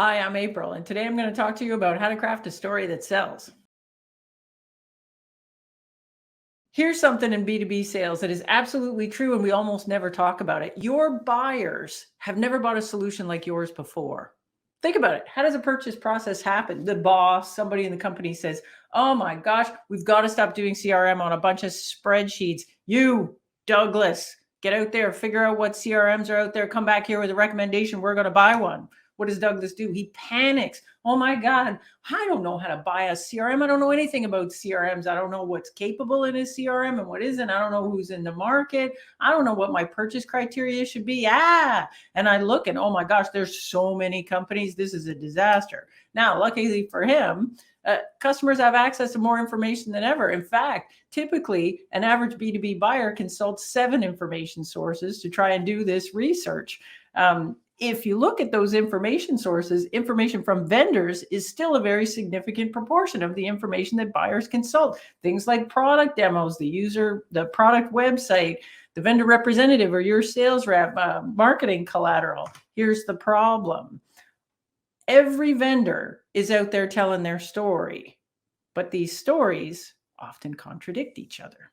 Hi, I'm April, and today I'm going to talk to you about how to craft a story that sells. Here's something in B2B sales that is absolutely true, and we almost never talk about it. Your buyers have never bought a solution like yours before. Think about it. How does a purchase process happen? The boss, somebody in the company says, "Oh my gosh, we've got to stop doing CRM on a bunch of spreadsheets. You, Douglas, get out there, figure out what CRMs are out there, come back here with a recommendation. We're going to buy one." What does Douglas do? He panics. "Oh my God, I don't know how to buy a CRM. I don't know anything about CRMs. I don't know what's capable in a CRM and what isn't. I don't know who's in the market. I don't know what my purchase criteria should be." And I look and, oh my gosh, there's so many companies. This is a disaster. Now, luckily for him, customers have access to more information than ever. In fact, typically an average B2B buyer consults 7 information sources to try and do this research. If you look at those information sources, information from vendors is still a very significant proportion of the information that buyers consult. Things like product demos, the product website, the vendor representative or your sales rep, marketing collateral. Here's the problem. Every vendor is out there telling their story, but these stories often contradict each other.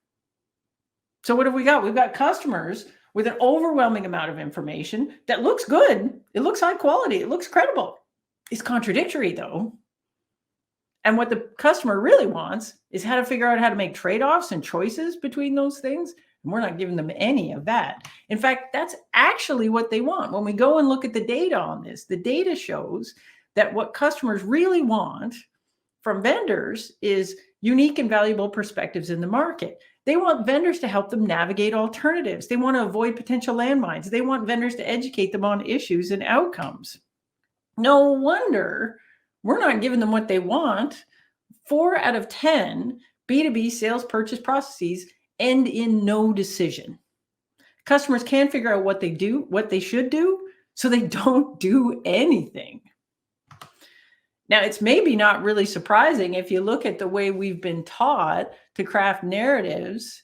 So what have we got? We've got customers with an overwhelming amount of information that looks good. It looks high quality. It looks credible. It's contradictory though. And what the customer really wants is how to figure out how to make trade-offs and choices between those things. And we're not giving them any of that. In fact, that's actually what they want. When we go and look at the data on this, the data shows that what customers really want from vendors is unique and valuable perspectives in the market. They want vendors to help them navigate alternatives. They want to avoid potential landmines. They want vendors to educate them on issues and outcomes. No wonder we're not giving them what they want. 4 out of 10 B2B sales purchase processes end in no decision. Customers can't figure out what they should do, so they don't do anything. Now, it's maybe not really surprising if you look at the way we've been taught to craft narratives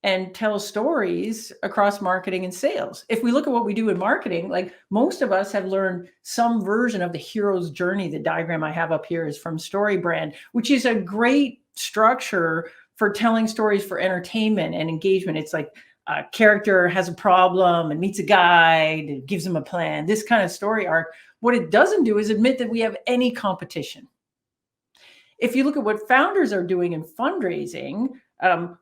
and tell stories across marketing and sales. If we look at what we do in marketing, like most of us have learned some version of the hero's journey. The diagram I have up here is from StoryBrand, which is a great structure for telling stories for entertainment and engagement. It's like a character has a problem and meets a guide and gives him a plan, this kind of story arc. What it doesn't do is admit that we have any competition. If you look at what founders are doing in fundraising,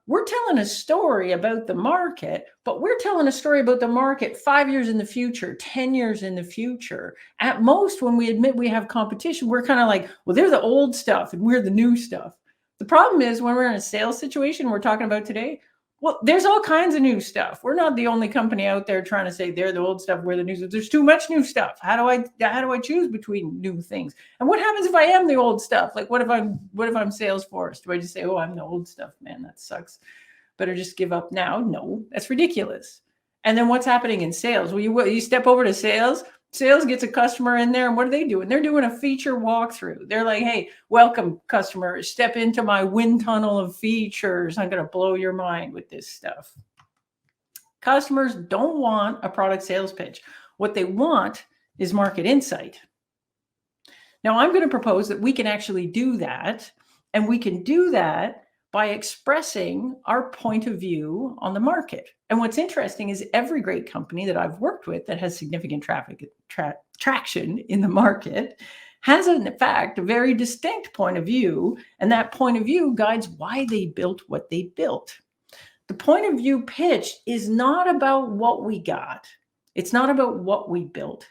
we're telling a story about the market, but we're telling a story about the market 5 years in the future, 10 years in the future. At most, when we admit we have competition, we're kind of like, well, they're the old stuff and we're the new stuff. The problem is when we're in a sales situation we're talking about today, well, there's all kinds of new stuff. We're not the only company out there trying to say they're the old stuff, we're the new stuff. There's too much new stuff. How do I choose between new things? And what happens if I am the old stuff? Like what if I'm Salesforce? Do I just say, "Oh, I'm the old stuff, man, that sucks. Better just give up now"? No, that's ridiculous. And then what's happening in sales? Well, you step over to sales. Sales gets a customer in there, and what are they doing? They're doing a feature walkthrough. They're like, "Hey, welcome, customer. Step into my wind tunnel of features. I'm going to blow your mind with this stuff." Customers don't want a product sales pitch. What they want is market insight. Now, I'm going to propose that we can actually do that, and we can do that by expressing our point of view on the market. And what's interesting is every great company that I've worked with that has significant traction in the market has, in fact, a very distinct point of view. And that point of view guides why they built what they built. The point of view pitch is not about what we got. It's not about what we built.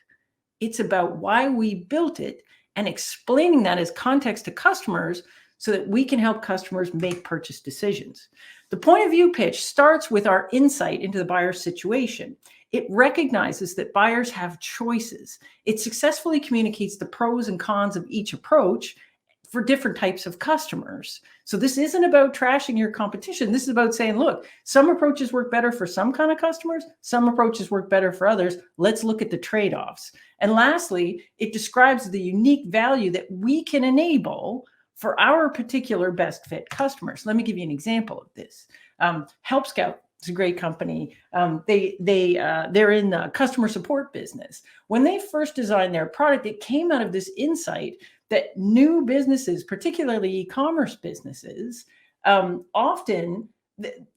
It's about why we built it and explaining that as context to customers so that we can help customers make purchase decisions. The point of view pitch starts with our insight into the buyer's situation. It recognizes that buyers have choices. It successfully communicates the pros and cons of each approach for different types of customers. So this isn't about trashing your competition. This is about saying, look, some approaches work better for some kind of customers. Some approaches work better for others. Let's look at the trade-offs. And lastly, it describes the unique value that we can enable for our particular best fit customers. Let me give you an example of this. Help Scout It's a great company. They're in the customer support business. When they first designed their product, it came out of this insight that new businesses, particularly e-commerce businesses, often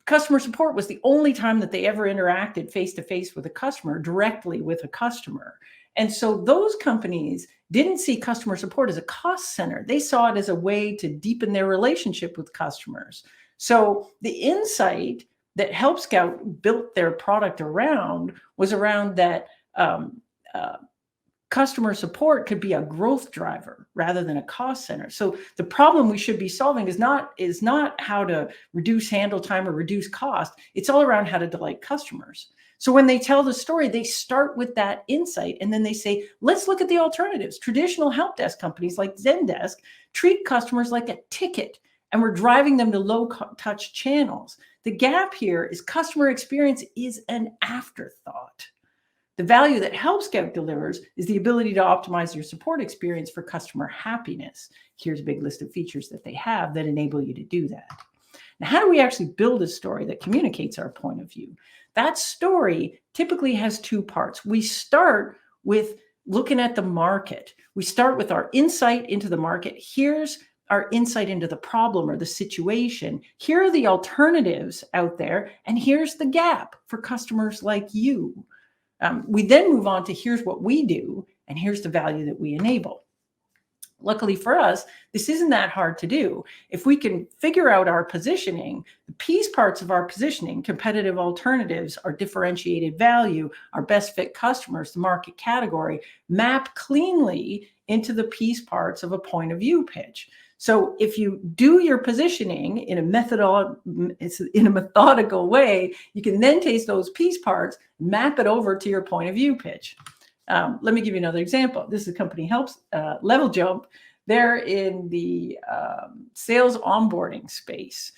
customer support was the only time that they ever interacted face-to-face with a customer, directly with a customer. And so those companies didn't see customer support as a cost center. They saw it as a way to deepen their relationship with customers. So the insight that Help Scout built their product around was around that customer support could be a growth driver rather than a cost center. So the problem we should be solving is not how to reduce handle time or reduce cost. It's all around how to delight customers. So when they tell the story, they start with that insight, and then they say, let's look at the alternatives. Traditional help desk companies like Zendesk treat customers like a ticket, and we're driving them to low-touch channels. The gap here is customer experience is an afterthought. The value that Help Scout delivers is the ability to optimize your support experience for customer happiness. Here's a big list of features that they have that enable you to do that. Now, how do we actually build a story that communicates our point of view? That story typically has two parts. We start with looking at the market. We start with our insight into the market. Here's our insight into the problem or the situation. Here are the alternatives out there, and here's the gap for customers like you. We then move on to here's what we do, and here's the value that we enable. Luckily for us, this isn't that hard to do. If we can figure out our positioning, the piece parts of our positioning, competitive alternatives, our differentiated value, our best fit customers, the market category, map cleanly into the piece parts of a point of view pitch. So if you do your positioning in a methodical way, you can then take those piece parts, map it over to your point of view pitch. Let me give you another example. This is a company helps Level Jump. They're in the sales onboarding space.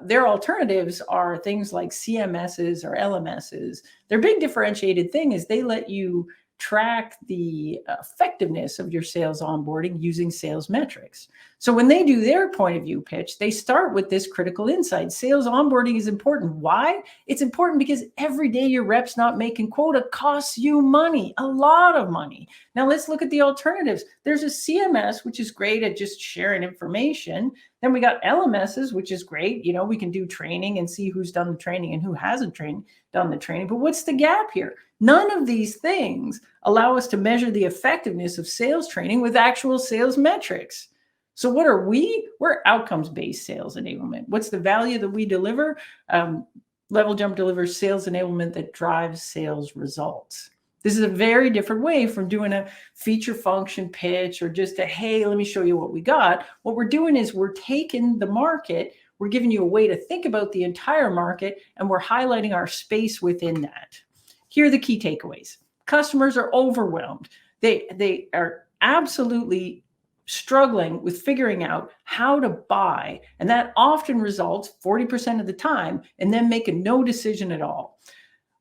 Their alternatives are things like CMSs or LMSs. Their big differentiated thing is they let you track the effectiveness of your sales onboarding using sales metrics. So when they do their point of view pitch, they start with this critical insight. Sales onboarding is important. Why? It's important because every day your rep's not making quota costs you money, a lot of money. Now let's look at the alternatives. There's a CMS, which is great at just sharing information. Then we got LMSs, which is great. You know, we can do training and see who's done the training and who hasn't done the training. But what's the gap here? None of these things allow us to measure the effectiveness of sales training with actual sales metrics. So what are we? We're outcomes-based sales enablement. What's the value that we deliver? Level Jump delivers sales enablement that drives sales results. This is a very different way from doing a feature function pitch or just a, hey, let me show you what we got. What we're doing is we're taking the market, we're giving you a way to think about the entire market, and we're highlighting our space within that. Here are the key takeaways. Customers are overwhelmed. They are absolutely struggling with figuring out how to buy, and that often results 40% of the time in them making no decision at all.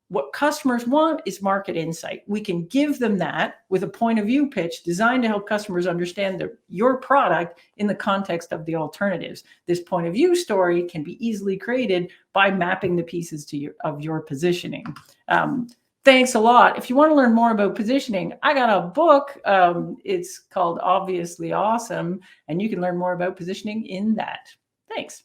What customers want is market insight. We can give them that with a point of view pitch designed to help customers understand your product in the context of the alternatives. This point of view story can be easily created by mapping the pieces of your positioning. Thanks a lot. If you want to learn more about positioning, I got a book. It's called Obviously Awesome, and you can learn more about positioning in that. Thanks.